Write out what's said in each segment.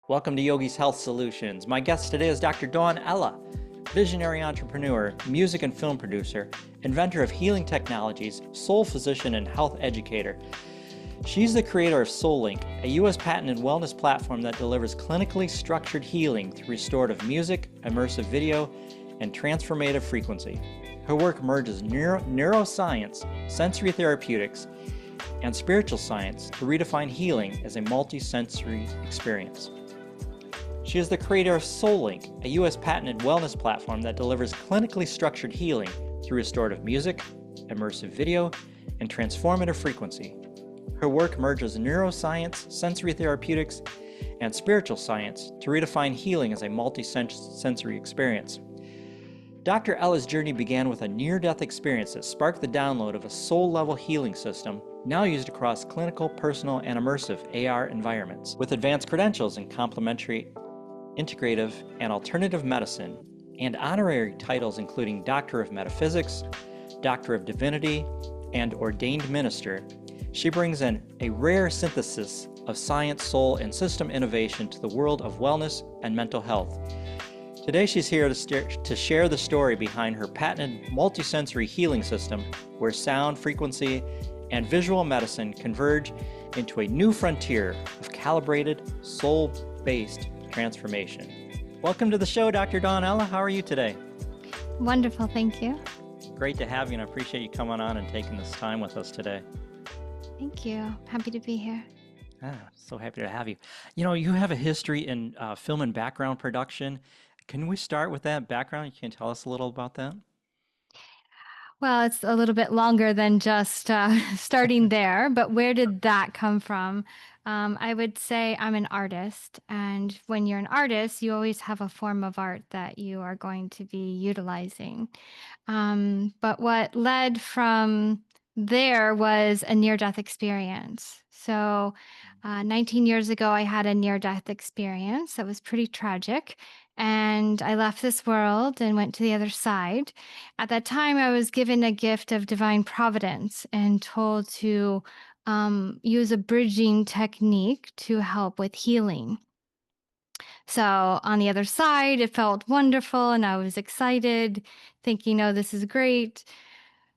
Welcome to Yogi's Health Solutions. My guest today is Dr. Dawn Ella, visionary entrepreneur, music and film producer, inventor of healing technologies, soul physician, and health educator. She's the creator of SoulLink, a U.S. patented wellness platform that delivers clinically structured healing through restorative music, immersive video, and transformative frequency. Her work merges neuroscience, sensory therapeutics, and spiritual science to redefine healing as a multi-sensory experience. She is the creator of SoulLink, a U.S. patented wellness platform that delivers clinically structured healing through restorative music, immersive video, and transformative frequency. Her work merges neuroscience, sensory therapeutics, and spiritual science to redefine healing as a multi-sensory experience. Dr. Ella's journey began with a near-death experience that sparked the download of a soul-level healing system now used across clinical, personal, and immersive AR environments. With advanced credentials in complementary, integrative, and alternative medicine, and honorary titles including Doctor of Metaphysics, Doctor of Divinity, and Ordained Minister, she brings in a rare synthesis of science, soul, and system innovation to the world of wellness and mental health. Today she's here to share the story behind her patented multisensory healing system where sound, frequency, and visual medicine converge into a new frontier of calibrated, soul-based transformation. Welcome to the show, Dr. Dawn Ella. How are you today? Wonderful, thank you. Great to have you, and I appreciate you coming on and taking this time with us today. Thank you. Happy to be here. So happy to have you. You know, you have a history in film and background production. Can we start with that background? You can tell us a little about that? Well, it's a little bit longer than just starting there, but where did that come from? I would say I'm an artist, and when you're an artist, you always have a form of art that you are going to be utilizing. But what led from there was a near-death experience. So, 19 years ago, I had a near-death experience that was pretty tragic, and I left this world and went to the other side. At that time, I was given a gift of divine providence and told to use a bridging technique to help with healing. So on the other side, it felt wonderful and I was excited, thinking, oh, this is great.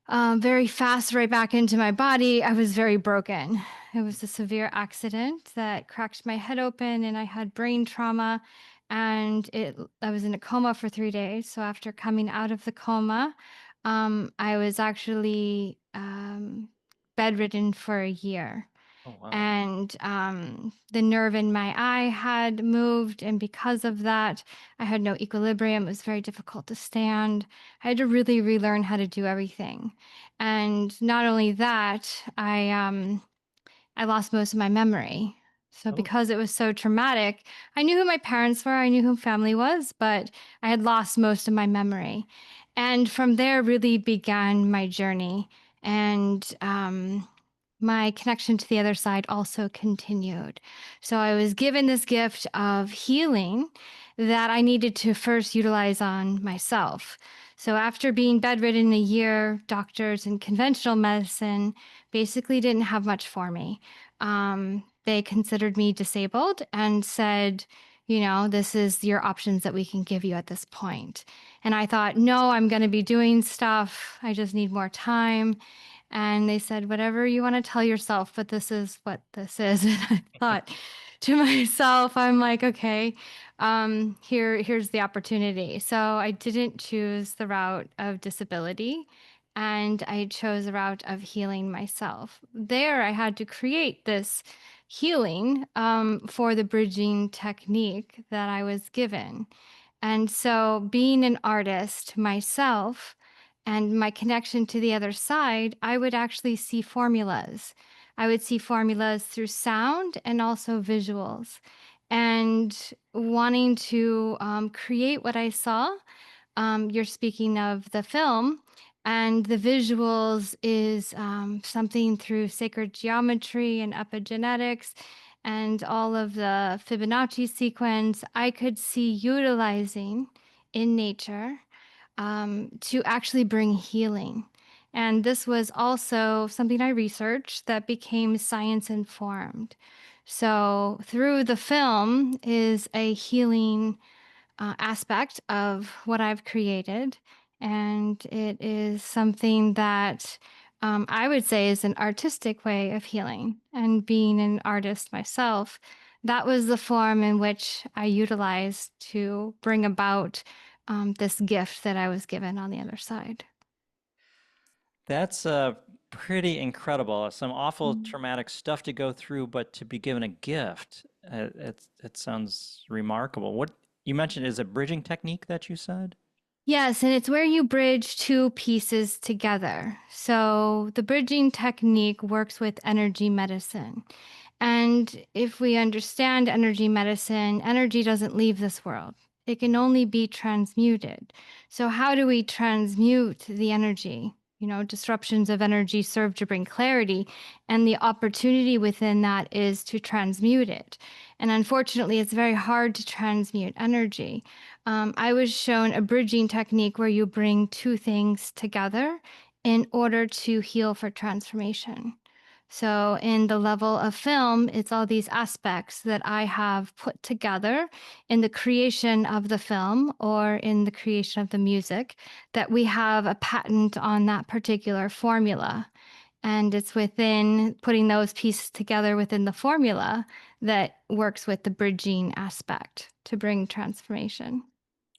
Very fast, right back into my body. I was very broken. It was a severe accident that cracked my head open and I had brain trauma. I was in a coma for 3 days. So after coming out of the coma, I was actually bedridden for a year. Oh, wow. And the nerve in my eye had moved. And because of that, I had no equilibrium. It was very difficult to stand. I had to really relearn how to do everything. And not only that, I lost most of my memory. So Oh, because it was so traumatic, I knew who my parents were, I knew who family was, but I had lost most of my memory. And from there really began my journey. And my connection to the other side also continued. So I was given this gift of healing that I needed to first utilize on myself. So after being bedridden a year, doctors and conventional medicine basically didn't have much for me. They considered me disabled and said, this is your options that we can give you at this point. And I thought, no, I'm going to be doing stuff. I just need more time. And they said, whatever you want to tell yourself, but this is what this is. And I thought to myself, I'm like, okay, here's the opportunity. So I didn't choose the route of disability and I chose the route of healing myself. There, I had to create this healing for the bridging technique that I was given. And so being an artist myself, and my connection to the other side, I would actually see formulas. I would see formulas through sound and also visuals. And wanting to create what I saw, you're speaking of the film, and the visuals is something through sacred geometry and epigenetics and all of the Fibonacci sequence I could see utilizing in nature to actually bring healing. And this was also something I researched that became science informed. So through the film is a healing aspect of what I've created. And it is something that I would say is an artistic way of healing. And being an artist myself, that was the form in which I utilized to bring about this gift that I was given on the other side. That's pretty incredible. Some awful Mm. traumatic stuff to go through, but to be given a gift, it sounds remarkable. What you mentioned is a bridging technique that you said? Yes, and it's where you bridge two pieces together. So the bridging technique works with energy medicine. And if we understand energy medicine, energy doesn't leave this world. It can only be transmuted. So, how do we transmute the energy? Disruptions of energy serve to bring clarity, and the opportunity within that is to transmute it. And unfortunately, it's very hard to transmute energy. I was shown a bridging technique where you bring two things together in order to heal for transformation. So, in the level of film, it's all these aspects that I have put together in the creation of the film or in the creation of the music that we have a patent on that particular formula. And it's within putting those pieces together within the formula that works with the bridging aspect to bring transformation.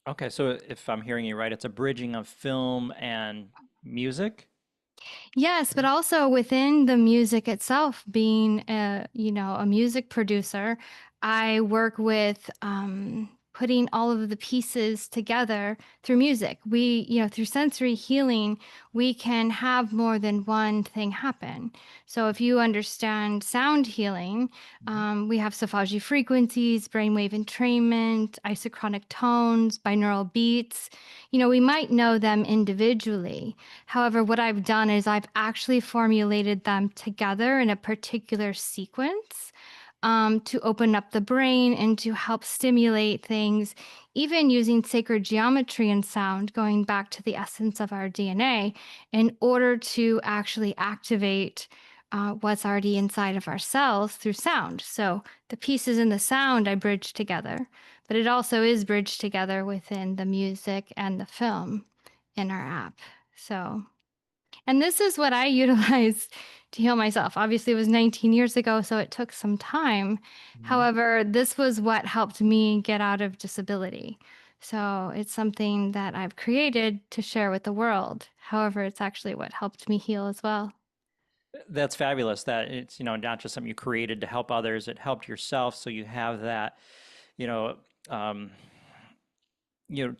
Okay, so if I'm hearing you right, it's a bridging of film and music? Yes, but also within the music itself, being a music producer, I work with putting all of the pieces together through music. Through sensory healing, we can have more than one thing happen. So if you understand sound healing, Mhm. we have Sophagy frequencies, brainwave entrainment, isochronic tones, binaural beats. We might know them individually. However, what I've done is I've actually formulated them together in a particular sequence to open up the brain and to help stimulate things, even using sacred geometry and sound, going back to the essence of our DNA, in order to actually activate what's already inside of our cells through sound. So the pieces in the sound I bridge together, but it also is bridged together within the music and the film in our app. So, and this is what I utilized to heal myself. Obviously, it was 19 years ago, so it took some time. Mhm. However, this was what helped me get out of disability. So, it's something that I've created to share with the world. However, it's actually what helped me heal as well. That's fabulous that it's, not just something you created to help others, it helped yourself. So you have that, you know, um,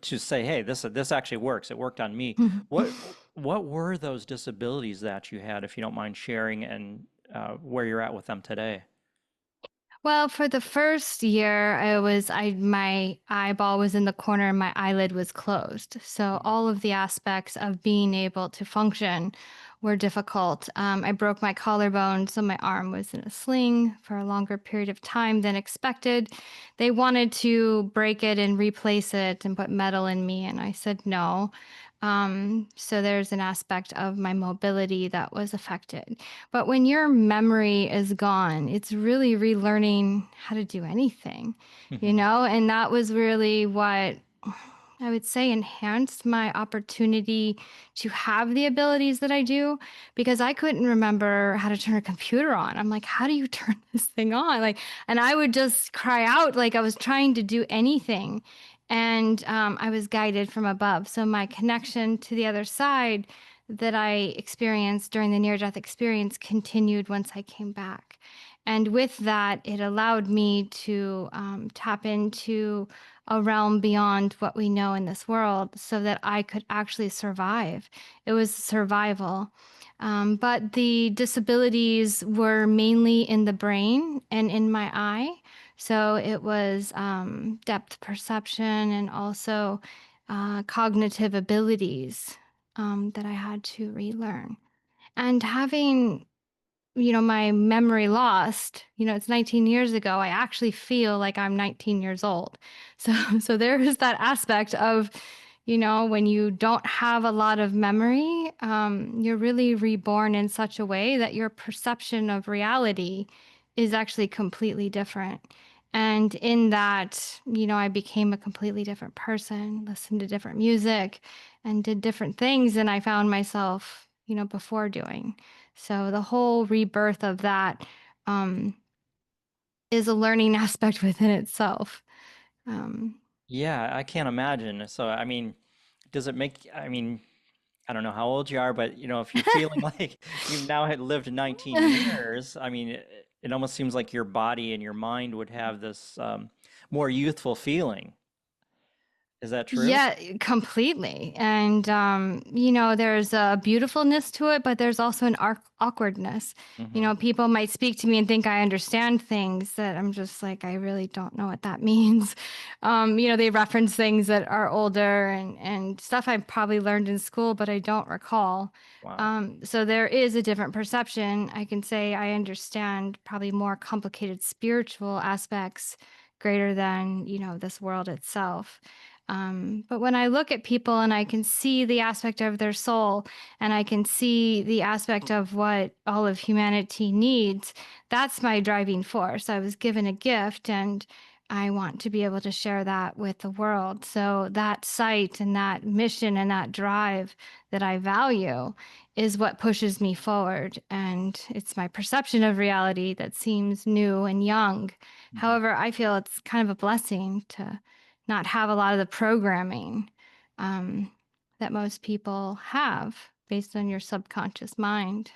to say, hey, this actually works. It worked on me. What what were those disabilities that you had, if you don't mind sharing, and where you're at with them today? Well, for the first year, my eyeball was in the corner and my eyelid was closed. So all of the aspects of being able to function were difficult. I broke my collarbone, so my arm was in a sling for a longer period of time than expected. They wanted to break it and replace it and put metal in me, and I said no. So there's an aspect of my mobility that was affected. But when your memory is gone, it's really relearning how to do anything. And that was really what I would say enhanced my opportunity to have the abilities that I do because I couldn't remember how to turn a computer on. I'm like, how do you turn this thing on? And I would just cry out like I was trying to do anything. And I was guided from above. So my connection to the other side that I experienced during the near death experience continued once I came back. And with that, it allowed me to tap into a realm beyond what we know in this world so that I could actually survive. It was survival. But the disabilities were mainly in the brain and in my eye. So it was depth perception and also cognitive abilities that I had to relearn. And having my memory lost, it's 19 years ago, I actually feel like I'm 19 years old. So so there is that aspect of, when you don't have a lot of memory, you're really reborn in such a way that your perception of reality is actually completely different. And in that, I became a completely different person, listened to different music and did different things than I found myself, before doing. So the whole rebirth of that um, is a learning aspect within itself. Um, Yeah, I can't imagine. So, I mean, does it make, I mean, I don't know how old you are, but if you're feeling like you've now had lived 19 years, I mean, it almost seems like your body and your mind would have this more youthful feeling. Is that true? Yeah, completely. And, there's a beautifulness to it, but there's also an awkwardness. Hmm. People might speak to me and think I understand things that I'm just like, I really don't know what that means. They reference things that are older and stuff I probably learned in school, but I don't recall. Wow. So there is a different perception. I can say I understand probably more complicated spiritual aspects greater than, this world itself. But when I look at people and I can see the aspect of their soul and I can see the aspect of what all of humanity needs, that's my driving force. I was given a gift and I want to be able to share that with the world. So that sight and that mission and that drive that I value is what pushes me forward. And it's my perception of reality that seems new and young. Mhm. However, I feel it's kind of a blessing to not have a lot of the programming um, that most people have based on your subconscious mind.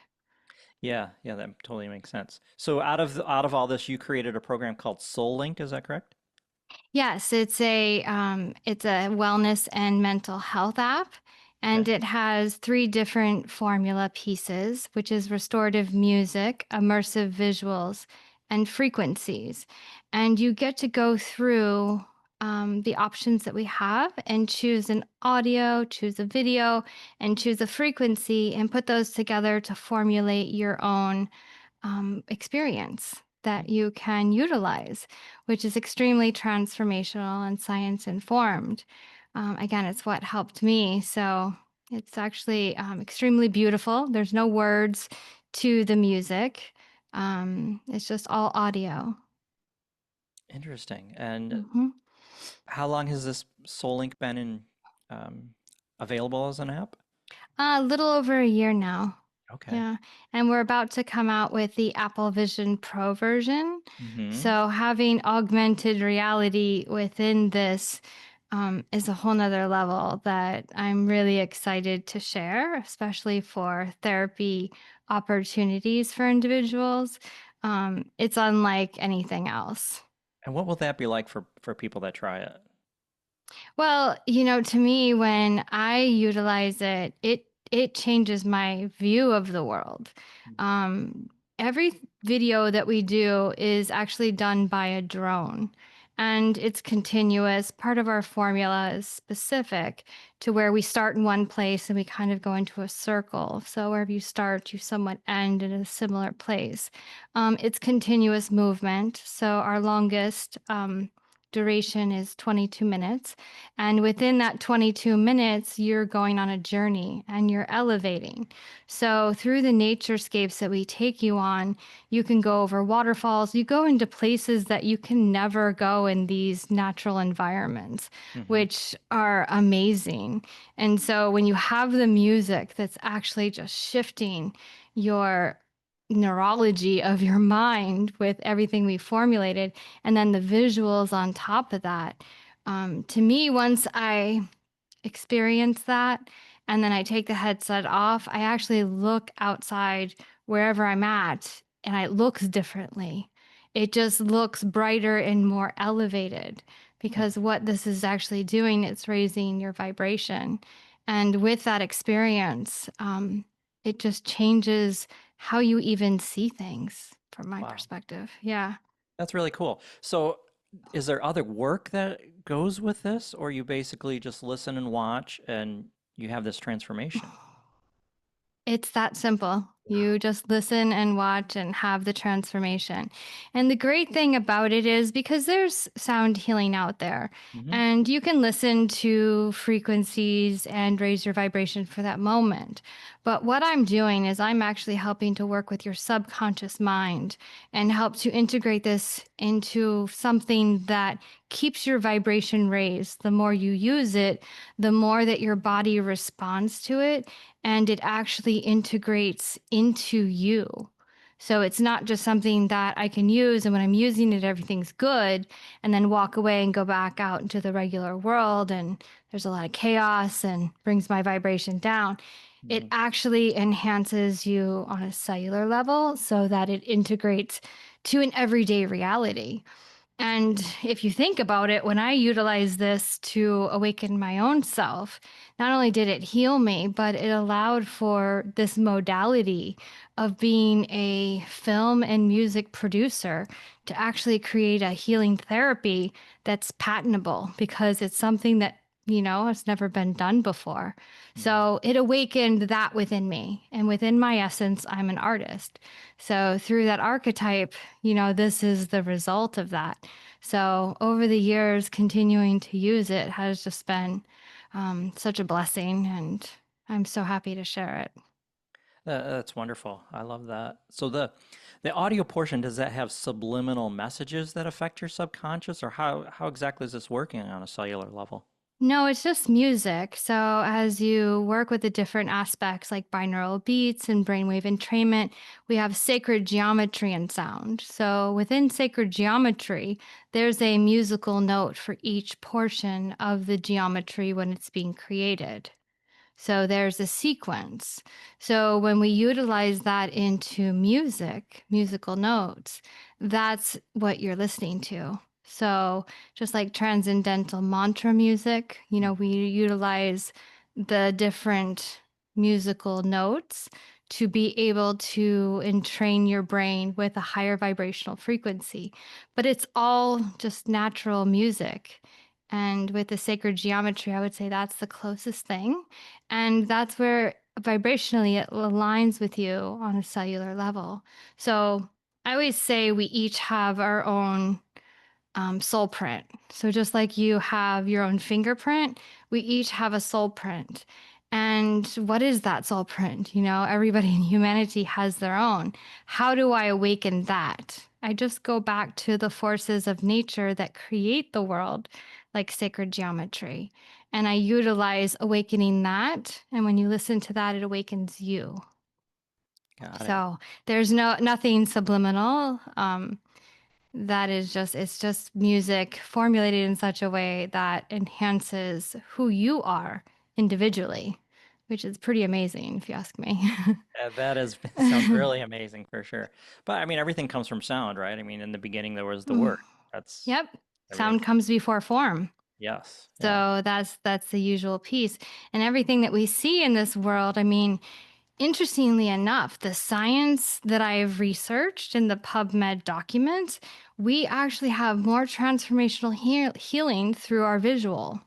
Yeah, yeah, that totally makes sense. So out of all this, you created a program called SoulLink, is that correct? Yes, it's a wellness and mental health app, and Okay. it has three different formula pieces, which is restorative music, immersive visuals, and frequencies. And you get to go through the options that we have and choose an audio, choose a video, and choose a frequency, and put those together to formulate your own experience that you can utilize, which is extremely transformational and science informed. Again, it's what helped me. So it's actually extremely beautiful. There's no words to the music, it's just all audio. Interesting. And Mhm. how long has this SoulLink been in um, available as an app? A little over a year now. Okay. Yeah. And we're about to come out with the Apple Vision Pro version. Hmm. So having augmented reality within this is a whole nother level that I'm really excited to share, especially for therapy opportunities for individuals. It's unlike anything else. And what will that be like for people that try it? Well, to me, when I utilize it, it changes my view of the world. Um, every video that we do is actually done by a drone, and it's continuous. Part of our formula is specific to where we start in one place and we kind of go into a circle. So wherever you start, you somewhat end in a similar place. It's continuous movement. So our longest duration is 22 minutes. And within that 22 minutes, you're going on a journey and you're elevating. So, through the naturescapes that we take you on, you can go over waterfalls, you go into places that you can never go in these natural environments, Hmm. which are amazing. And so, when you have the music that's actually just shifting your neurology of your mind with everything we formulated, and then the visuals on top of that. To me, once I experience that and then I take the headset off, I actually look outside wherever I'm at and it looks differently. It just looks brighter and more elevated because what this is actually doing, it's raising your vibration. And with that experience, it just changes how you even see things from my Wow. perspective. Yeah. That's really cool. So, is there other work that goes with this, or you basically just listen and watch and you have this transformation? It's that simple. You just listen and watch and have the transformation. And the great thing about it is because there's sound healing out there, Hmm. and you can listen to frequencies and raise your vibration for that moment. But what I'm doing is I'm actually helping to work with your subconscious mind and help to integrate this into something that keeps your vibration raised. The more you use it, the more that your body responds to it, and it actually integrates into you. So it's not just something that I can use, and when I'm using it, everything's good, and then walk away and go back out into the regular world, and there's a lot of chaos and brings my vibration down. It Hmm. actually enhances you on a cellular level so that it integrates to an everyday reality. And if you think about it, when I utilize this to awaken my own self, not only did it heal me, but it allowed for this modality of being a film and music producer to actually create a healing therapy that's patentable because it's something that, has never been done before. Hmm. So it awakened that within me. And within my essence, I'm an artist. So through that archetype, this is the result of that. So over the years, continuing to use it has just been such a blessing, and I'm so happy to share it. That's wonderful. I love that. So the audio portion, does that have subliminal messages that affect your subconscious, or how exactly is this working on a cellular level? No, it's just music. So as you work with the different aspects like binaural beats and brainwave entrainment, we have sacred geometry and sound. So within sacred geometry, there's a musical note for each portion of the geometry when it's being created. So there's a sequence. So when we utilize that into music, musical notes, that's what you're listening to. So just like transcendental mantra music, we utilize the different musical notes to be able to entrain your brain with a higher vibrational frequency. But it's all just natural music. And with the sacred geometry, I would say that's the closest thing. And that's where vibrationally it aligns with you on a cellular level. So I always say we each have our own soul print. So just like you have your own fingerprint, we each have a soul print. And what is that soul print? Everybody in humanity has their own. How do I awaken that? I just go back to the forces of nature that create the world, like sacred geometry. And I utilize awakening that. And when you listen to that, it awakens you. Got it. So there's nothing subliminal. That is just, it's just music formulated in such a way that enhances who you are individually, which is pretty amazing if you ask me. That is sounds really amazing for sure. But I mean, everything comes from sound, right? I mean, in the beginning there was the Mm, word. That's yep. everything. Sound comes before form. Yes. Yeah. So that's the usual piece. And everything that we see in this world, I mean, interestingly enough, the science that I've researched in the PubMed documents, we actually have more transformational healing through our visual.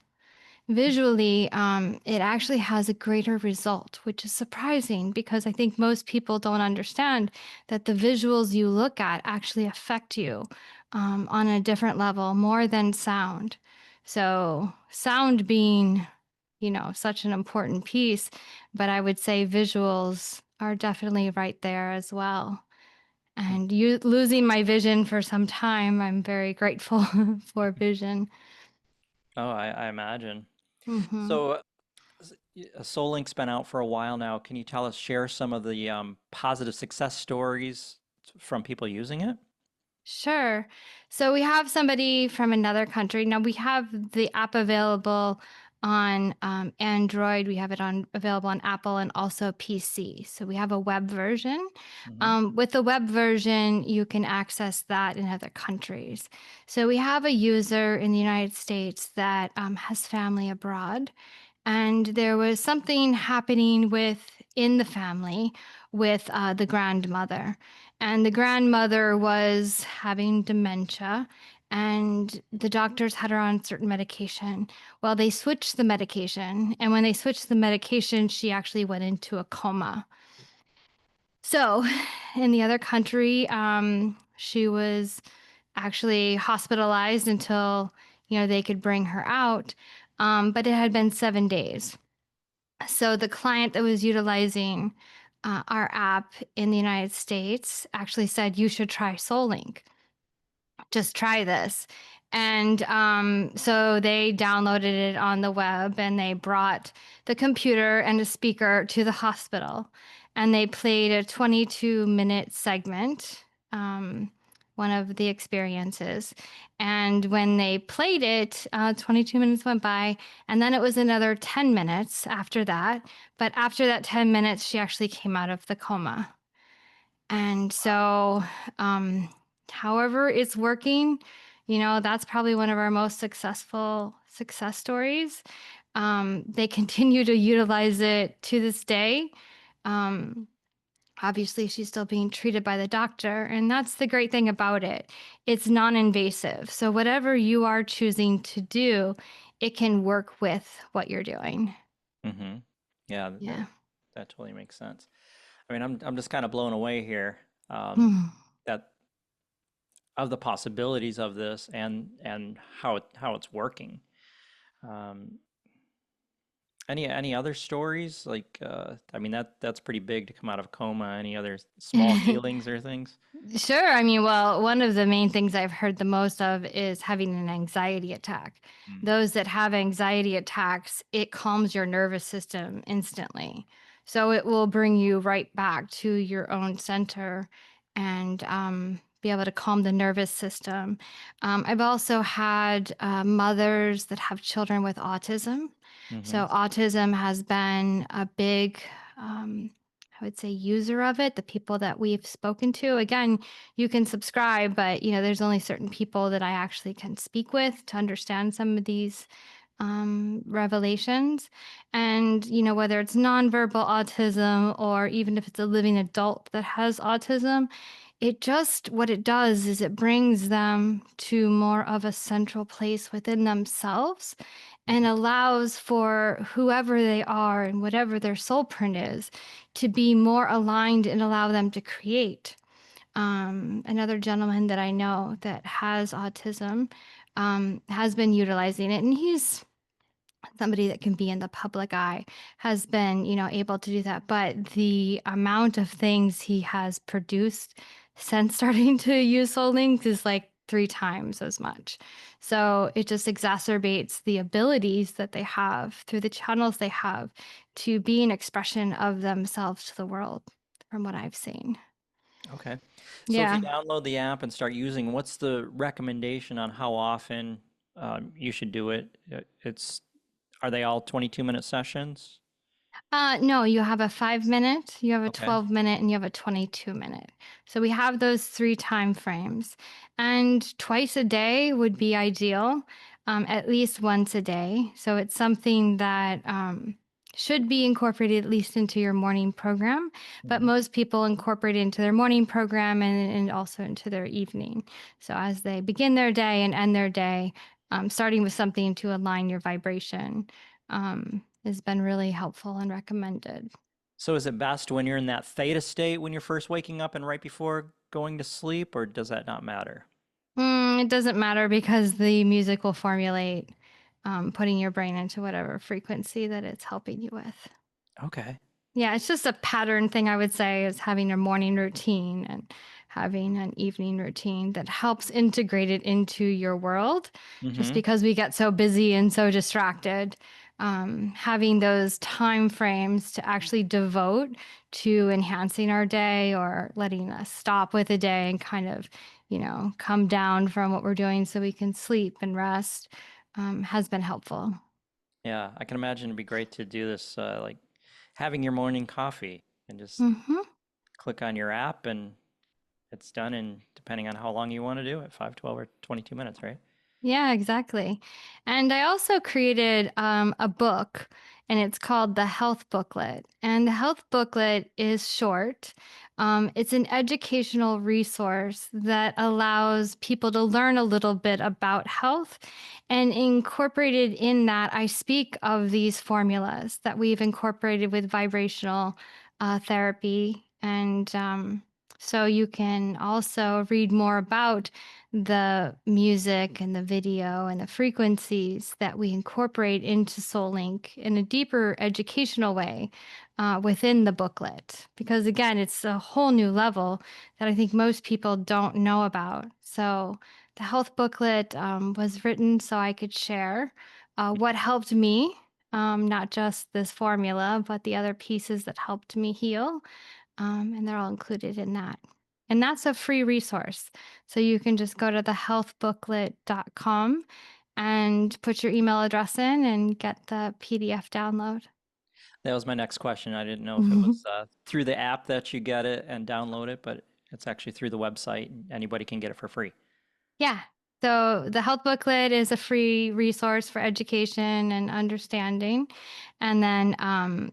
Visually, it actually has a greater result, which is surprising because I think most people don't understand that the visuals you look at actually affect you on a different level more than sound. So, sound being, such an important piece, but I would say visuals are definitely right there as well. Hmm. And you losing my vision for some time, I'm very grateful for vision. Oh, I imagine. Hmm. So, SoulLink's been out for a while now. Can you share some of the positive success stories from people using it? Sure. So we have somebody from another country. Now we have the app available on Android. We have it on available on Apple and also PC. So we have a web version. Hmm. With the web version, you can access that in other countries. So we have a user in the United States that has family abroad, and there was something happening in the family with the grandmother, and the grandmother was having dementia, and the doctors had her on certain medication. Well, they switched the medication, and when they switched the medication, she actually went into a coma. So, in the other country, she was actually hospitalized until, they could bring her out. But it had been 7 days. So the client that was utilizing our app in the United States actually said, "You should try SoulLink. Just try this." And so they downloaded it on the web and they brought the computer and a speaker to the hospital. And they played a 22-minute segment, one of the experiences. And when they played it, 22 minutes went by. And then it was another 10 minutes after that. But after that 10 minutes, she actually came out of the coma. And so, um, however it's working, that's probably one of our most successful success stories. They continue to utilize it to this day. Um, Obviously, she's still being treated by the doctor, and that's the great thing about it. It's non-invasive. So whatever you are choosing to do, it can work with what you're doing. Mm-hmm. Yeah, Yeah. that totally makes sense. I mean, I'm just kind of blown away here, Hmm. that of the possibilities of this and how it's working. Um, any other stories like I mean that's pretty big to come out of a coma. Any other small healings or things? Sure. I mean, well, one of the main things I've heard the most of is having an anxiety attack. Mm. Those that have anxiety attacks, it calms your nervous system instantly. So it will bring you right back to your own center and be able to calm the nervous system. I've also had mothers that have children with autism. Mm-hmm. So autism has been a big, um, I would say, user of it. The people that we've spoken to, again, you can subscribe, but there's only certain people that I actually can speak with to understand some of these revelations. And whether it's nonverbal autism or even if it's a living adult that has autism, it just what it does is it brings them to more of a central place within themselves and allows for whoever they are and whatever their soul print is to be more aligned and allow them to create. Another gentleman that I know that has autism has been utilizing it, and he's somebody that can be in the public eye, has been, able to do that. But the amount of things he has produced since starting to use Soul Link is like 3 times as much. So it just exacerbates the abilities that they have through the channels they have to be an expression of themselves to the world, from what I've seen. Okay. So if you Yeah. download the app and start using, what's the recommendation on how often you should do it? It's are they all 22-minute sessions? No, you have a 5 minute, you have a Okay. 12 minute, and you have a 22 minute. So we have those three time frames. And twice a day would be ideal, at least once a day. So it's something that should be incorporated at least into your morning program. But Hmm. most people incorporate it into their morning program and also into their evening. So as they begin their day and end their day, starting with something to align your vibration has been really helpful and recommended. So is it best when you're in that theta state when you're first waking up and right before going to sleep, or does that not matter? It doesn't matter because the music will formulate, putting your brain into whatever frequency that it's helping you with. Okay. Yeah, it's just a pattern thing, I would say, is having a morning routine and having an evening routine that helps integrate it into your world. Just Mm-hmm. because we get so busy and so distracted, having those time frames to actually devote to enhancing our day or letting us stop with a day and kind of, come down from what we're doing so we can sleep and rest, has been helpful. Yeah, I can imagine it'd be great to do this, like having your morning coffee and just Hmm. click on your app and it's done in depending on how long you want to do it, 5, 12, or 22 minutes, right? Yeah, exactly. And I also created a book, and it's called the Health Booklet. And the Health Booklet is short. It's an educational resource that allows people to learn a little bit about health. And incorporated in that, I speak of these formulas that we've incorporated with vibrational therapy And so you can also read more about the music and the video and the frequencies that we incorporate into SoulLink in a deeper educational way within the booklet. Because again, it's a whole new level that I think most people don't know about. So the health booklet was written so I could share what helped me, not just this formula, but the other pieces that helped me heal, and they're all included in that. And that's a free resource. So you can just go to thehealthbooklet.com and put your email address in and get the PDF download. That was my next question. I didn't know if it was through the app that you get it and download it, but it's actually through the website. Anybody can get it for free. Yeah. So the health booklet is a free resource for education and understanding. And then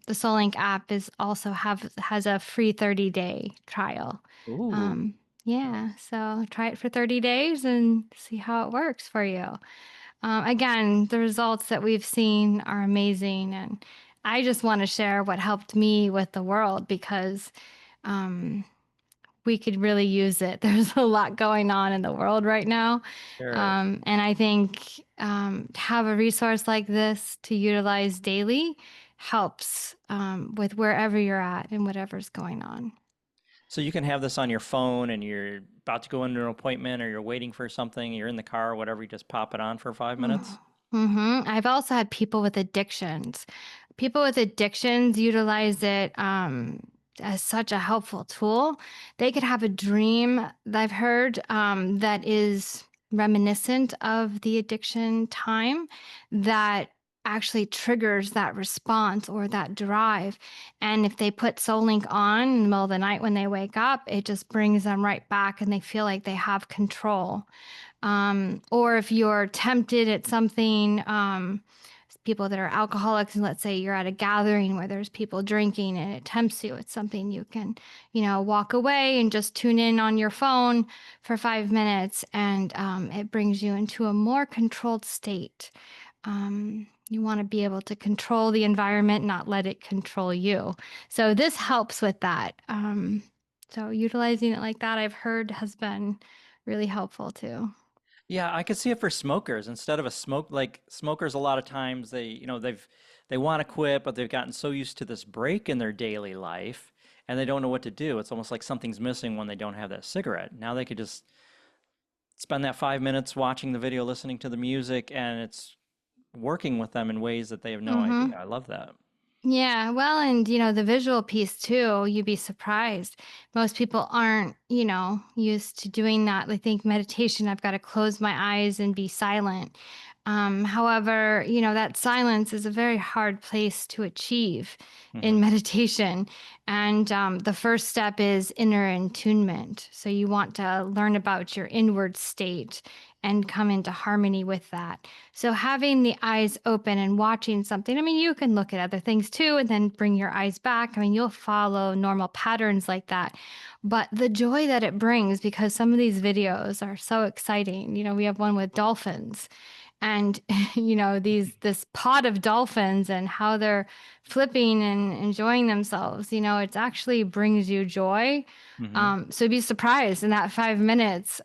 the SoulLink app is also has a free 30-day trial. Ooh. Yeah, so try it for 30 days and see how it works for you. Again, the results that we've seen are amazing. And I just want to share what helped me with the world because um, we could really use it. There's a lot going on in the world right now. There is. And I think to have a resource like this to utilize daily helps with wherever you're at and whatever's going on. So you can have this on your phone and you're about to go into an appointment or you're waiting for something, you're in the car or whatever, you just pop it on for 5 minutes. I've also had people with addictions. People with addictions utilize it as such a helpful tool. They could have a dream that I've heard that is reminiscent of the addiction time that actually triggers that response or that drive. And if they put SoulLink on in the middle of the night when they wake up, it just brings them right back and they feel like they have control. Or if you're tempted at something, people that are alcoholics, and let's say you're at a gathering where there's people drinking and it tempts you, it's something you can, walk away and just tune in on your phone for 5 minutes, and it brings you into a more controlled state. You want to be able to control the environment, not let it control you. So this helps with that. So utilizing it like that, I've heard, has been really helpful too. Yeah, I could see it for smokers. Instead of a smoke, like smokers, a lot of times they want to quit, but they've gotten so used to this break in their daily life and they don't know what to do. It's almost like something's missing when they don't have that cigarette. Now they could just spend that 5 minutes watching the video, listening to the music, and it's working with them in ways that they have no idea. Mm-hmm. I love that. Yeah, well, and the visual piece too, you'd be surprised. Most people aren't, used to doing that. They think meditation, I've got to close my eyes and be silent. However, that silence is a very hard place to achieve Hmm. in meditation. And the first step is inner attunement. So you want to learn about your inward state and come into harmony with that. So having the eyes open and watching something, I mean, you can look at other things too and then bring your eyes back. I mean, you'll follow normal patterns like that. But the joy that it brings, because some of these videos are so exciting. We have one with dolphins and this pod of dolphins and how they're flipping and enjoying themselves. It actually brings you joy. Hmm. So be surprised in that 5 minutes.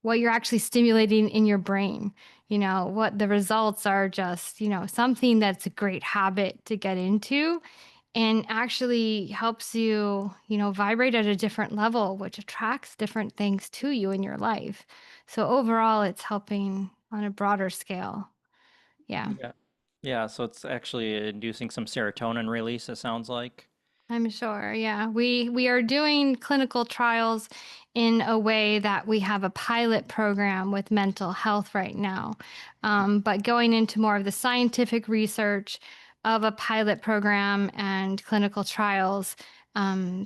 What you're actually stimulating in your brain. What the results are, just, something that's a great habit to get into and actually helps you, vibrate at a different level, which attracts different things to you in your life. So overall, it's helping on a broader scale. Yeah. Yeah. Yeah, so it's actually inducing some serotonin release, it sounds like. I'm sure. Yeah. We are doing clinical trials in a way that we have a pilot program with mental health right now. But going into more of the scientific research of a pilot program and clinical trials,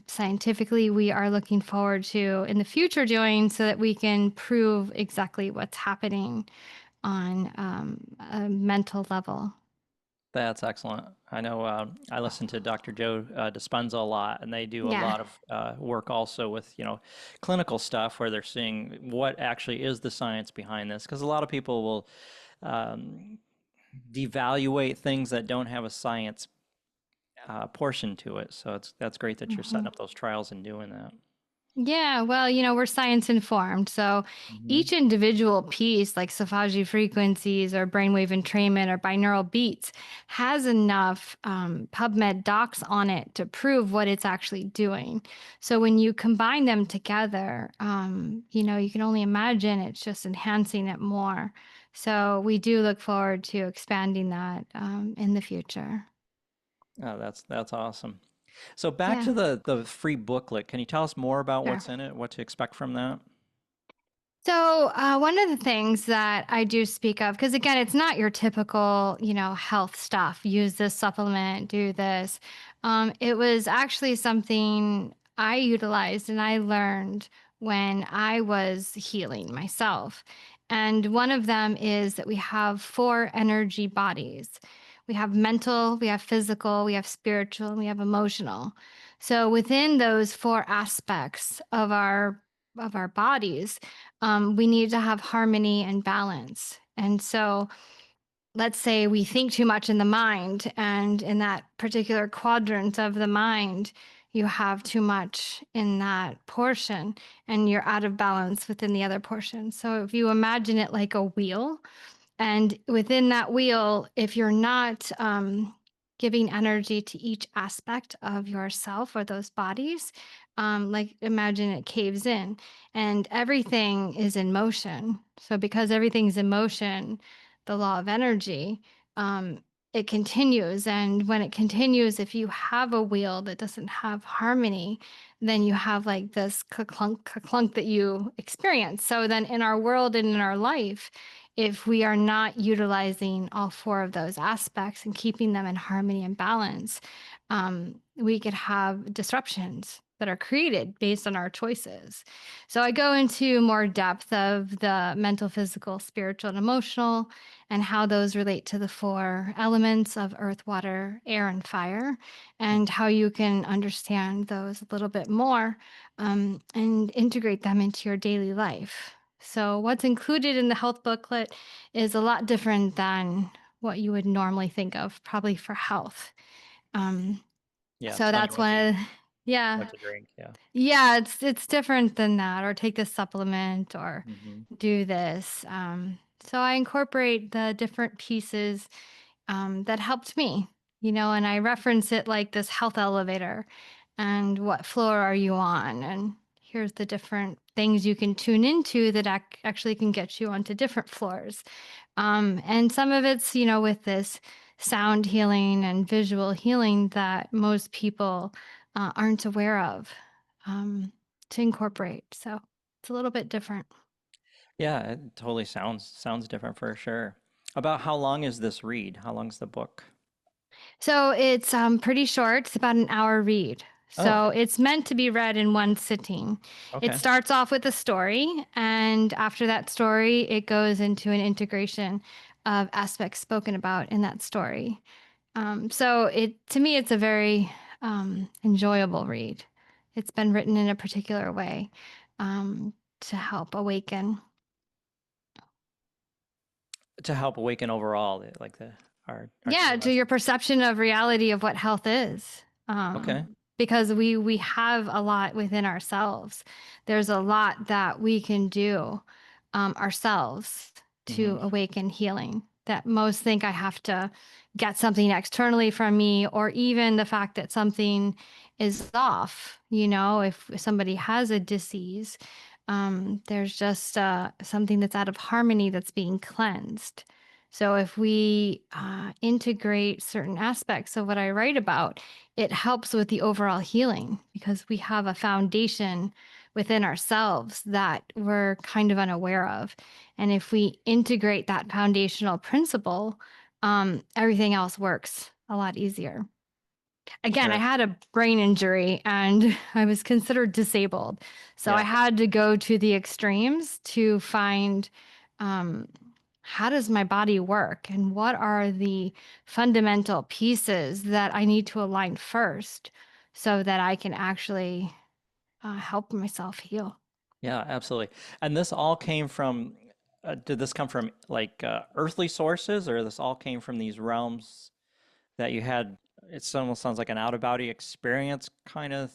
scientifically, we are looking forward to in the future doing so that we can prove exactly what's happening on a mental level. That's excellent. I know I listen to Dr. Joe Dispenza a lot, and they do a Yeah. lot of work also with, clinical stuff where they're seeing what actually is the science behind this. Because a lot of people will um, devaluate things that don't have a science portion to it. So that's great that you're setting Mhm. up those trials and doing that. Yeah, well, we're science informed. So Hmm. each individual piece, like Safari frequencies or brainwave entrainment or binaural beats, has enough PubMed docs on it to prove what it's actually doing. So when you combine them together, you can only imagine it's just enhancing it more. So we do look forward to expanding that in the future. Oh, that's awesome. So back Yeah, to the free booklet. Can you tell us more about sure. what's in it, what to expect from that? So, one of the things that I do speak of, because again, it's not your typical, health stuff. Use this supplement, do this. It was actually something I utilized and I learned when I was healing myself. And one of them is that we have four energy bodies. We have mental, we have physical, we have spiritual, and we have emotional. So within those four aspects of our bodies, we need to have harmony and balance. And so, let's say we think too much in the mind, and in that particular quadrant of the mind, you have too much in that portion, and you're out of balance within the other portion. So, if you imagine it like a wheel, and within that wheel, if you're not giving energy to each aspect of yourself or those bodies, like imagine it caves in and everything is in motion. So, because everything's in motion, the law of energy, it continues. And when it continues, if you have a wheel that doesn't have harmony, then you have like this clunk that you experience. So, then in our world and in our life, if we are not utilizing all four of those aspects and keeping them in harmony and balance, we could have disruptions that are created based on our choices. So I go into more depth of the mental, physical, spiritual, and emotional, and how those relate to the four elements of earth, water, air, and fire, and how you can understand those a little bit more and integrate them into your daily life. So, what's included in the health booklet is a lot different than what you would normally think of, probably for health. Um, Yeah, so telling you that's what to eat, yeah, what to drink. Yeah. yeah, it's different than that, or take this supplement, or Hmm. do this. So I incorporate the different pieces that helped me, and I reference it like this health elevator. And what floor are you on? And here's the different things you can tune into that actually can get you onto different floors. And some of it's, with this sound healing and visual healing that most people aren't aware of um, to incorporate. So it's a little bit different. Yeah, it totally sounds different for sure. About how long is this read? How long's the book? So it's pretty short. It's about an hour read. Oh, So it's meant to be read in one sitting. It okay. starts off with a story, and after that story, it goes into an integration of aspects spoken about in that story. So to me, it's a very enjoyable read. It's been written in a particular way to help awaken. To help awaken overall, like our Yeah, to team. your perception of reality of what health is. Okay. Because we have a lot within ourselves. There's a lot that we can do ourselves to Hmm. awaken healing. That most think I have to get something externally from me, or even the fact that something is off. If somebody has a disease, there's just something that's out of harmony that's being cleansed. So if we integrate certain aspects of what I write about, it helps with the overall healing because we have a foundation within ourselves that we're kind of unaware of. And if we integrate that foundational principle, everything else works a lot easier. Again, I Sure. had a brain injury and I was considered disabled. So I Yeah. had to go to the extremes to find um, how does my body work and what are the fundamental pieces that I need to align first so that I can actually help myself heal. Yeah, absolutely. And this all came from, did this come from like earthly sources, or this all came from these realms that you had? It almost sounds like an out of body experience, kind of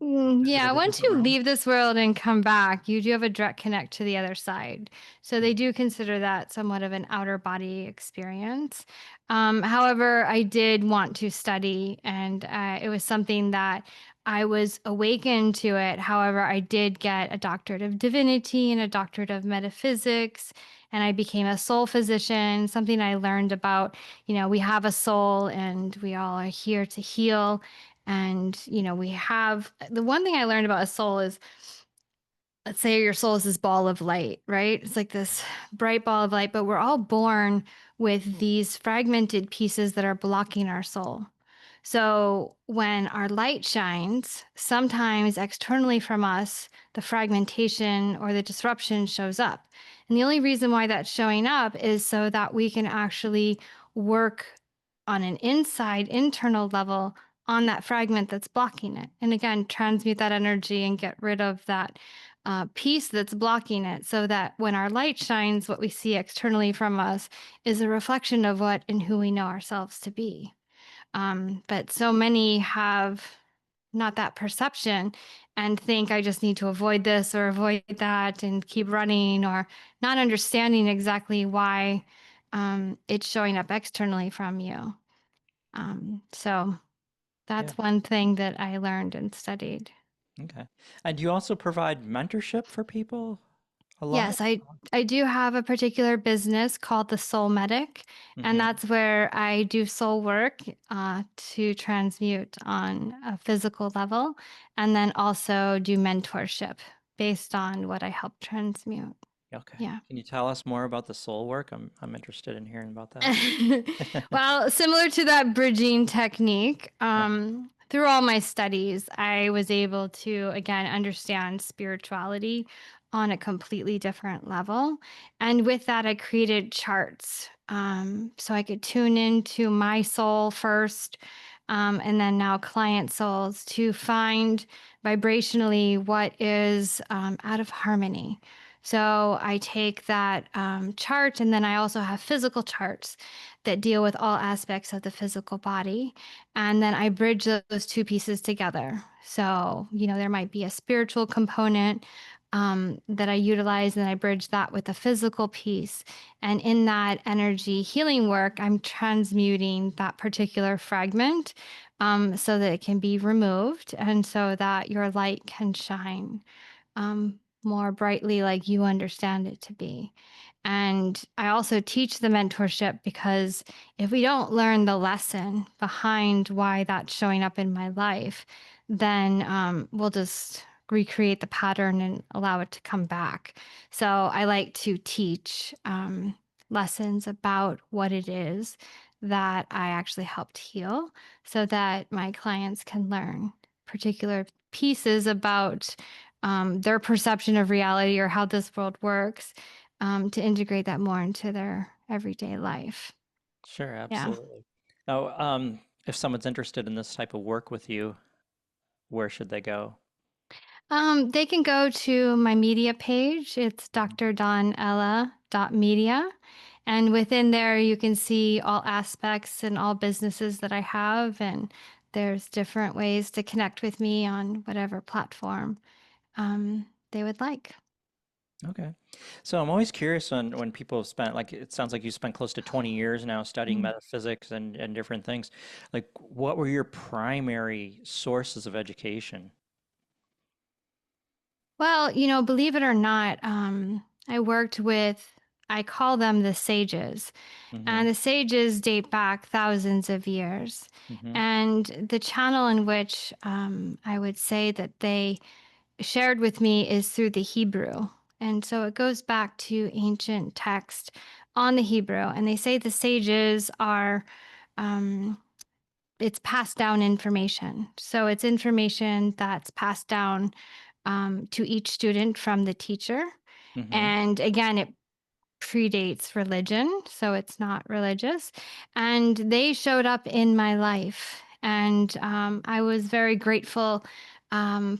Yeah, visited a once different you realm. leave this world and come back, you do have a direct connect to the other side. So they do consider that somewhat of an outer body experience. However, I did want to study, and it was something that I was awakened to it. However, I did get a doctorate of divinity and a doctorate of metaphysics, and I became a soul physician, something I learned about, we have a soul and we all are here to heal. And, we have the one thing I learned about a soul is, let's say your soul is this ball of light, right? It's like this bright ball of light, but we're all born with these fragmented pieces that are blocking our soul. So when our light shines, sometimes externally from us, the fragmentation or the disruption shows up. And the only reason why that's showing up is so that we can actually work on an internal level on that fragment that's blocking it. And again, transmute that energy and get rid of that piece that's blocking it so that when our light shines, what we see externally from us is a reflection of what and who we know ourselves to be. But so many have not that perception and think I just need to avoid this or avoid that and keep running, or not understanding exactly why it's showing up externally from you. So Yeah. that's one thing that I learned and studied. Okay. And do you also provide mentorship for people a lot? Yes, I do have a particular business called the Soul Medic, and Mm-hmm. that's where I do soul work to transmute on a physical level, and then also do mentorship based on what I help transmute. Okay. Yeah. Can you tell us more about the soul work? I'm interested in hearing about that. Well, similar to that bridging technique, Uh-huh. through all my studies, I was able to, again, understand spirituality on a completely different level. And with that, I created charts so I could tune into my soul first, and then now client souls to find vibrationally what is out of harmony. So I take that chart, and then I also have physical charts that deal with all aspects of the physical body. And then I bridge those two pieces together. So, there might be a spiritual component that I utilize, and I bridge that with the physical piece. And in that energy healing work, I'm transmuting that particular fragment so that it can be removed and so that your light can shine more brightly like you understand it to be. And I also teach the mentorship because if we don't learn the lesson behind why that's showing up in my life, then we'll just recreate the pattern and allow it to come back. So I like to teach lessons about what it is that I actually helped heal so that my clients can learn particular pieces about their perception of reality or how this world works, to integrate that more into their everyday life. Sure, Yeah. absolutely. Now, if someone's interested in this type of work with you, where should they go? They can go to my media page. It's Mhm. drdonella.media. And within there, you can see all aspects and all businesses that I have. And there's different ways to connect with me on whatever platform they would like. Okay. So I'm always curious on when people have spent, like, it sounds like you spent close to 20 years now studying metaphysics and different things. Like, what were your primary sources of education? Well, believe it or not, I worked with, I call them the sages. Mm-hmm. And the sages date back thousands of years. Mm-hmm. And the channel in which I would say that they shared with me is through the Hebrew. And so it goes back to ancient text on the Hebrew. And they say the sages are, um, it's passed down information. So it's information that's passed down to each student from the teacher. Mm-hmm. And again, it predates religion, so it's not religious. And they showed up in my life. And I was very grateful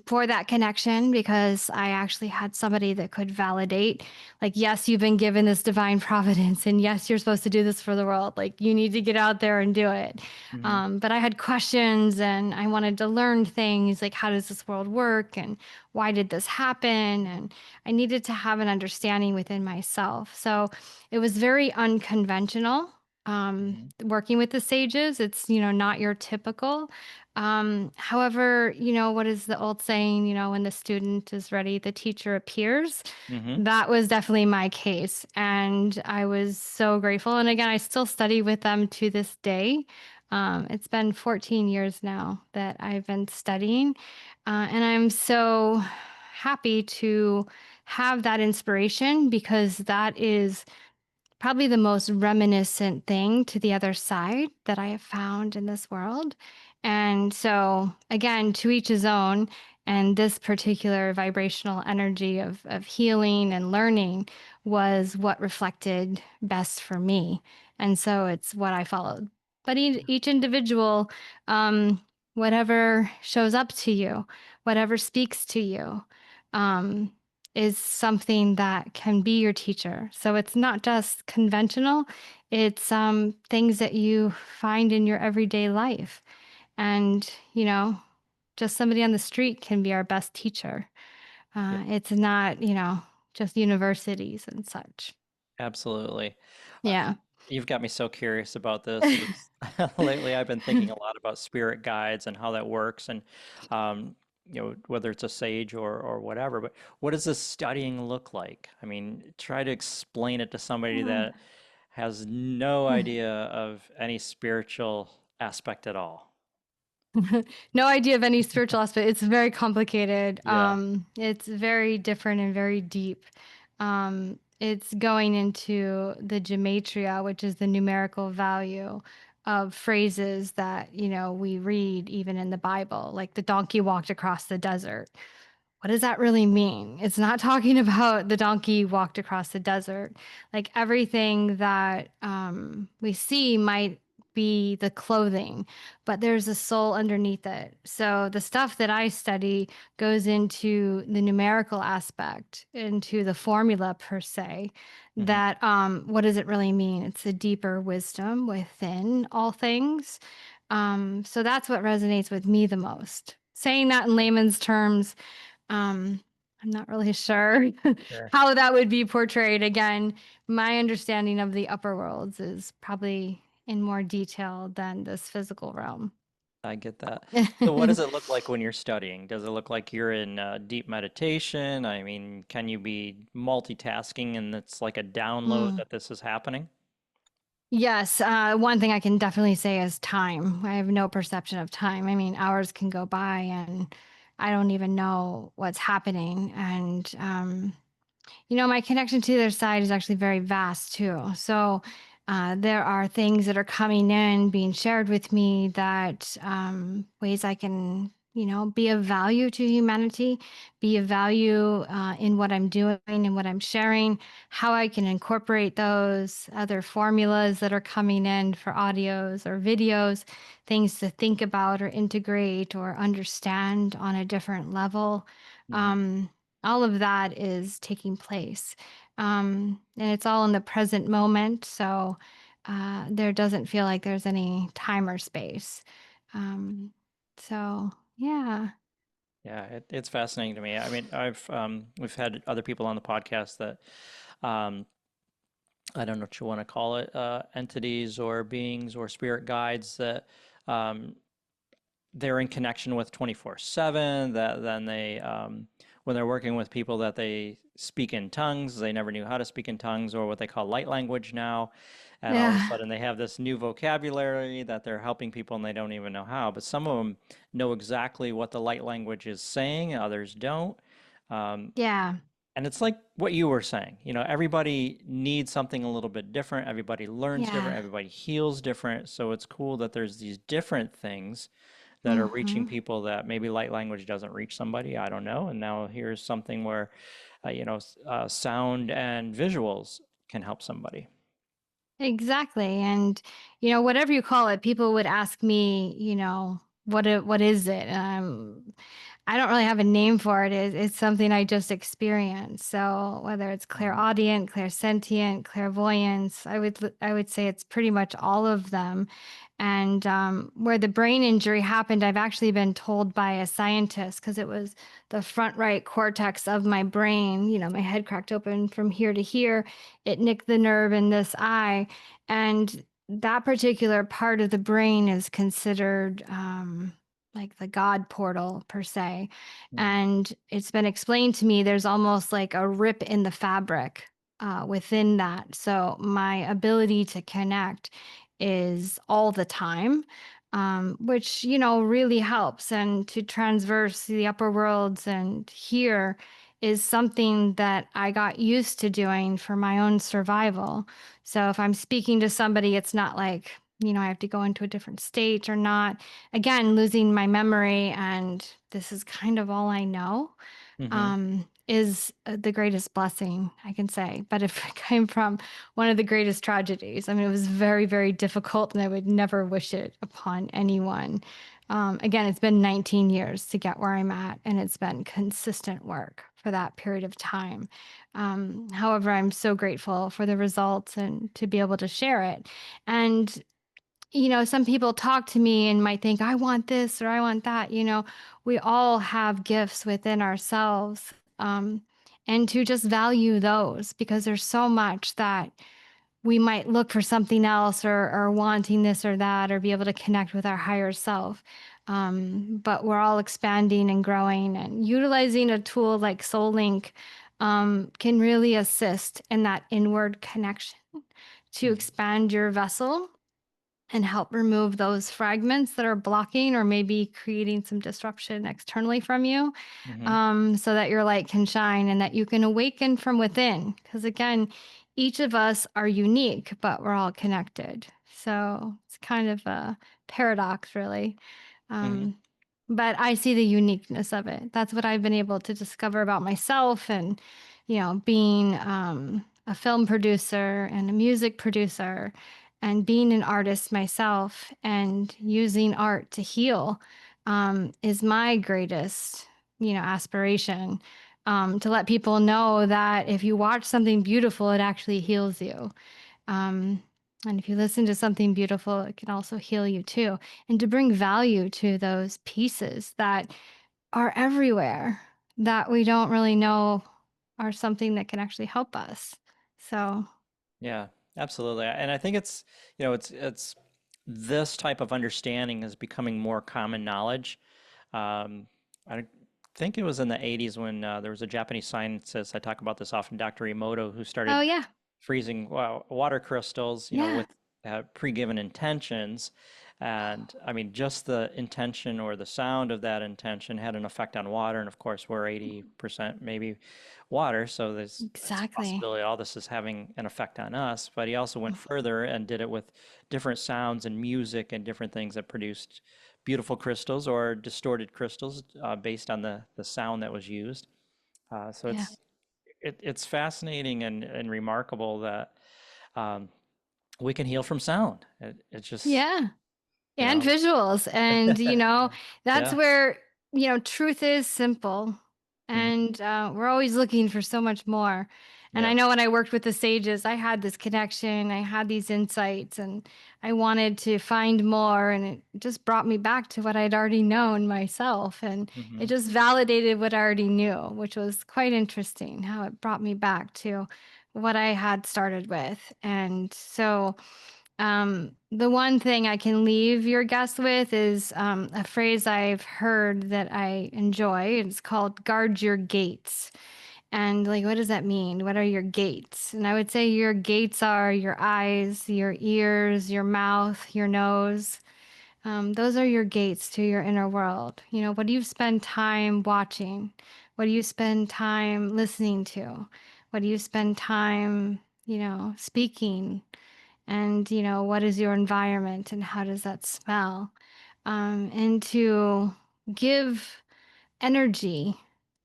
for that connection, because I actually had somebody that could validate, like, yes, you've been given this divine providence, and yes, you're supposed to do this for the world. Like, you need to get out there and do it. Hmm. But I had questions and I wanted to learn things like, how does this world work? And why did this happen? And I needed to have an understanding within myself. So it was very unconventional. Hmm. Working with the sages, it's, not your typical. However, what is the old saying, when the student is ready, the teacher appears. Hmm. That was definitely my case. And I was so grateful. And again, I still study with them to this day. It's been 14 years now that I've been studying. And I'm so happy to have that inspiration, because that is probably the most reminiscent thing to the other side that I have found in this world. And so, again, to each his own. And this particular vibrational energy of healing and learning was what reflected best for me. And so it's what I followed. But each individual, um, whatever shows up to you, whatever speaks to you, um, is something that can be your teacher. So it's not just conventional, it's things that you find in your everyday life. And, just somebody on the street can be our best teacher. Yeah, It's not, just universities and such. absolutely. Uh, Yeah. you've got me so curious about this. Lately, I've been thinking a lot about spirit guides and how that works, and um, whether it's a sage or whatever. But what does this studying look like? I mean, try to explain it to somebody that has no idea of any spiritual aspect at all. No idea of any spiritual aspect. It's very complicated. Yeah. It's very different and very deep. It's going into the gematria, which is the numerical value of phrases that, we read even in the Bible, like the donkey walked across the desert. What does that really mean? It's not talking about the donkey walked across the desert. Like, everything that we see might be the clothing, but there's a soul underneath it. So the stuff that I study goes into the numerical aspect, into the formula per se. Hmm. That what does it really mean? It's a deeper wisdom within all things. So that's what resonates with me the most. Saying that in layman's terms, um, I'm not really sure Sure. how that would be portrayed. Again, my understanding of the upper worlds is probably in more detail than this physical realm. I get that. So what does it look like when you're studying? Does it look like you're in deep meditation? I mean, can you be multitasking and it's like a download Mm. that this is happening? Yes, one thing I can definitely say is time. I have no perception of time. I mean, hours can go by and I don't even know what's happening. And my connection to their side is actually very vast too. So there are things that are coming in, being shared with me, that ways I can, be of value to humanity, be of value in what I'm doing and what I'm sharing, how I can incorporate those other formulas that are coming in for audios or videos, things to think about or integrate or understand on a different level. Hmm. Um, all of that is taking place. And it's all in the present moment. So there doesn't feel like there's any time or space. Um, so, yeah. Yeah, it's fascinating to me. I mean, we've had other people on the podcast that um, I don't know what you want to call it, entities or beings or spirit guides that um, they're in connection with 24/7, that then they when they're working with people that they speak in tongues, they never knew how to speak in tongues, or what they call light language now, and all of a Yeah. sudden they have this new vocabulary that they're helping people and they don't even know how. But some of them know exactly what the light language is saying, others don't. um, Yeah. and it's like what you were saying, everybody needs something a little bit different, everybody learns different, Yeah. everybody heals different, so it's cool that there's these different things that are reaching Hmm. people that maybe light language doesn't reach somebody. I don't know. And now here's something where, sound and visuals can help somebody. Exactly. And, whatever you call it, people would ask me, what is it? I don't really have a name for it. It's something I just experience. So whether it's Mhm. clairaudient, clairsentient, clairvoyance, I would say it's pretty much all of them. And where the brain injury happened, I've actually been told by a scientist, because it was the front right cortex of my brain. My head cracked open from here to here. It nicked the nerve in this eye, and that particular part of the brain is considered like the God portal per se. Mm. And it's been explained to me there's almost like a rip in the fabric within that. So my ability to connect is all the time, which, really helps. And to transverse the upper worlds and here is something that I got used to doing for my own survival. So if I'm speaking to somebody, it's not like, I have to go into a different state or not. Again, losing my memory, and this is kind of all I know, Mhm. is the greatest blessing I can say. But it came from one of the greatest tragedies. I mean, it was very, very difficult, and I would never wish it upon anyone. Again, it's been 19 years to get where I'm at, and it's been consistent work for that period of time. However, I'm so grateful for the results and to be able to share it. And some people talk to me and might think, I want this or I want that. We all have gifts within ourselves. And to just value those, because there's so much that we might look for something else, or wanting this or that, or be able to connect with our higher self. But we're all expanding and growing, and utilizing a tool like SoulLink can really assist in that inward connection to Mhm. expand your vessel and help remove those fragments that are blocking or maybe creating some disruption externally from you, Mhm. so that your light can shine and that you can awaken from within. Because again, each of us are unique, but we're all connected. So it's kind of a paradox, really. Mhm. Um, but I see the uniqueness of it. That's what I've been able to discover about myself. And, being a film producer and a music producer, and being an artist myself and using art to heal, is my greatest, aspiration. To let people know that if you watch something beautiful, it actually heals you. Um, and if you listen to something beautiful, it can also heal you too. And to bring value to those pieces that are everywhere, that we don't really know are something that can actually help us. So, Yeah, absolutely. And I think it's this type of understanding is becoming more common knowledge. I think it was in the 80s when there was a Japanese scientist, I talk about this often, Dr. Emoto, who oh, started yeah. freezing water crystals, Yeah. with pre-given intentions. And I mean, just the intention or the sound of that intention had an effect on water. And of course, we're 80% maybe water. So it's a Exactly. possibility all this is having an effect on us. But he also went further and did it with different sounds and music and different things that produced beautiful crystals or distorted crystals based on the sound that was used. So Yeah. it's fascinating and remarkable that um, we can heal from sound. It's just, Yeah. you And know, visuals. And, that's yes. where, truth is simple. Hmm. And we're always looking for so much more. And I know Yes. when I worked with the sages, I had this connection, I had these insights, and I wanted to find more. And it just brought me back to what I'd already known myself. And it Hmm. just validated what I already knew, which was quite interesting how it brought me back to what I had started with. And so, the one thing I can leave your guests with is a phrase I've heard that I enjoy. It's called guard your gates. And like, what does that mean? What are your gates? And I would say your gates are your eyes, your ears, your mouth, your nose. Those are your gates to your inner world. What do you spend time watching? What do you spend time listening to? What do you spend time, speaking? And what is your environment and how does that smell, and to give energy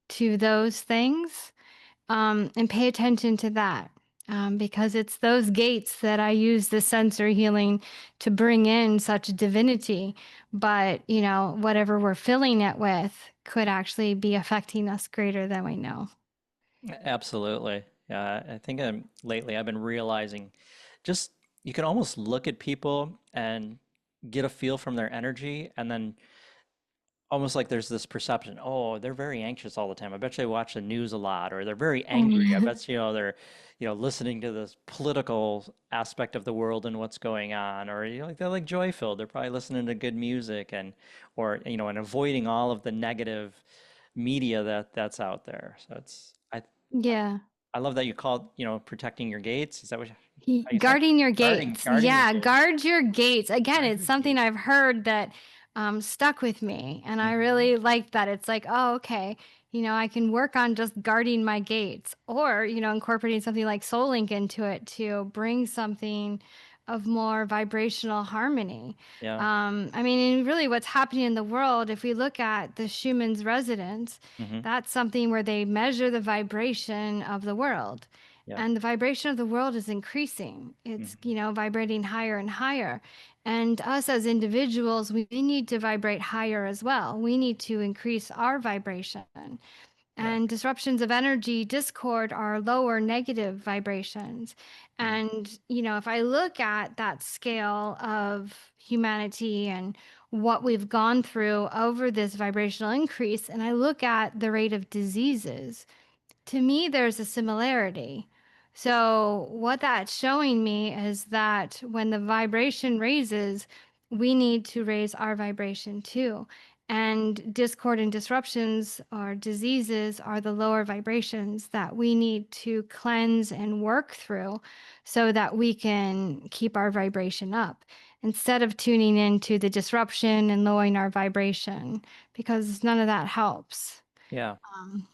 to those things, and pay attention to that, because it's those gates that I use the sensory healing to bring in such divinity. But whatever we're filling it with could actually be affecting us greater than we know. Absolutely. Yeah, I think lately I've been realizing just you can almost look at people and get a feel from their energy, and then almost like there's this perception, oh, they're very anxious all the time. I bet you they watch the news a lot, or they're very angry. I Mm. bet they're, listening to this political aspect of the world and what's going on, or like they're like joy filled. They're probably listening to good music or and avoiding all of the negative media that's out there. So Yeah. I love that you called, protecting your gates. Is that how you said? Guarding your Guarding, gates. guarding your Yeah, gates. guard your gates. Again, Guard it's your something gates. I've heard that stuck with me. And I Hmm. really like that. It's like, oh, okay, I can work on just guarding my gates or, incorporating something like SoulLink into it to bring something of more vibrational harmony. Yeah. I mean, and really what's happening in the world, if we look at the Schumann's resonance, Hmm. that's something where they measure the vibration of the world, Yeah. and the vibration of the world is increasing. It's, Hmm. vibrating higher and higher. And us as individuals, we need to vibrate higher as well. We need to increase our vibration. Yeah. And disruptions of energy, discord, are lower negative vibrations. Mm. And, if I look at that scale of humanity and what we've gone through over this vibrational increase, and I look at the rate of diseases, to me, there's a similarity. So, what that's showing me is that when the vibration raises, we need to raise our vibration too. And discord and disruptions or diseases are the lower vibrations that we need to cleanse and work through so that we can keep our vibration up instead of tuning into the disruption and lowering our vibration, because none of that helps. Yeah. Um,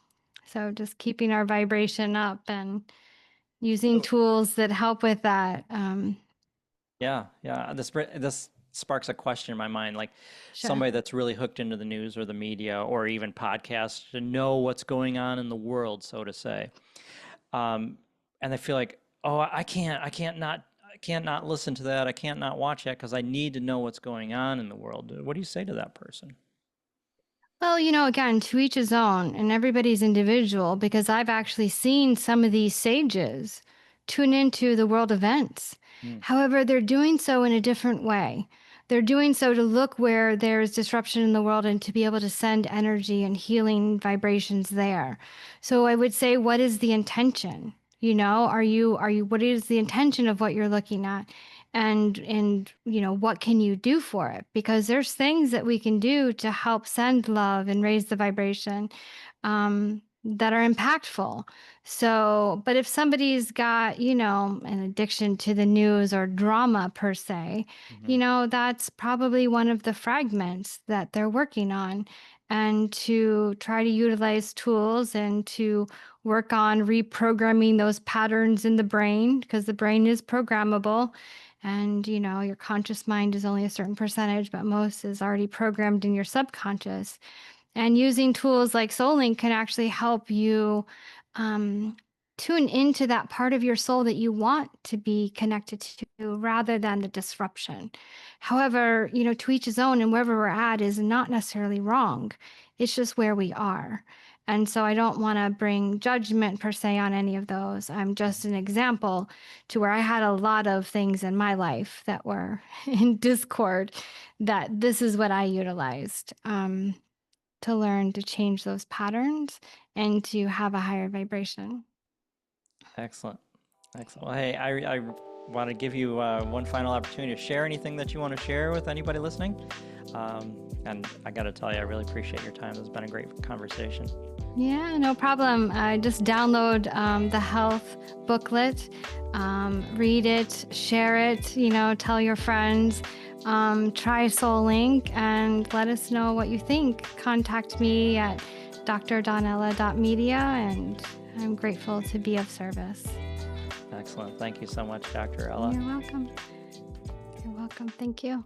so just keeping our vibration up and using So, tools that help with that. yeah, yeah. This sparks a question in my mind, like Sure. somebody that's really hooked into the news or the media or even podcasts to know what's going on in the world, so to say. And they feel like, oh, I can't not listen to that. I can't not watch that because I need to know what's going on in the world. What do you say to that person? Well, again, to each his own, and everybody's individual, because I've actually seen some of these sages tune into the world events. Mm. However, they're doing so in a different way. They're doing so to look where there's disruption in the world and to be able to send energy and healing vibrations there. So I would say, what is the intention? What is the intention of what you're looking at? And what can you do for it, because there's things that we can do to help send love and raise the vibration, that are impactful. So but if somebody's got an addiction to the news or drama per se, Hmm. that's probably one of the fragments that they're working on, and to try to utilize tools and to work on reprogramming those patterns in the brain, because the brain is programmable. And your conscious mind is only a certain percentage, but most is already programmed in your subconscious. And using tools like SoulLink can actually help you um, tune into that part of your soul that you want to be connected to, rather than the disruption. However, to each his own, and wherever we're at is not necessarily wrong. It's just where we are. And so I don't want to bring judgment per se on any of those. I'm just an example to where I had a lot of things in my life that were in discord, that this is what I utilized. To learn to change those patterns and to have a higher vibration. Excellent. Excellent. Well, hey, I want to give you one final opportunity to share anything that you want to share with anybody listening. And I got to tell you, I really appreciate your time. This has been a great conversation. Yeah, no problem. Just download the health booklet, read it, share it, tell your friends. Try SoulLink and let us know what you think. Contact me at drdonella.media, and I'm grateful to be of service. Excellent. Thank you so much, Dr. Ella. You're welcome. You're welcome. Thank you.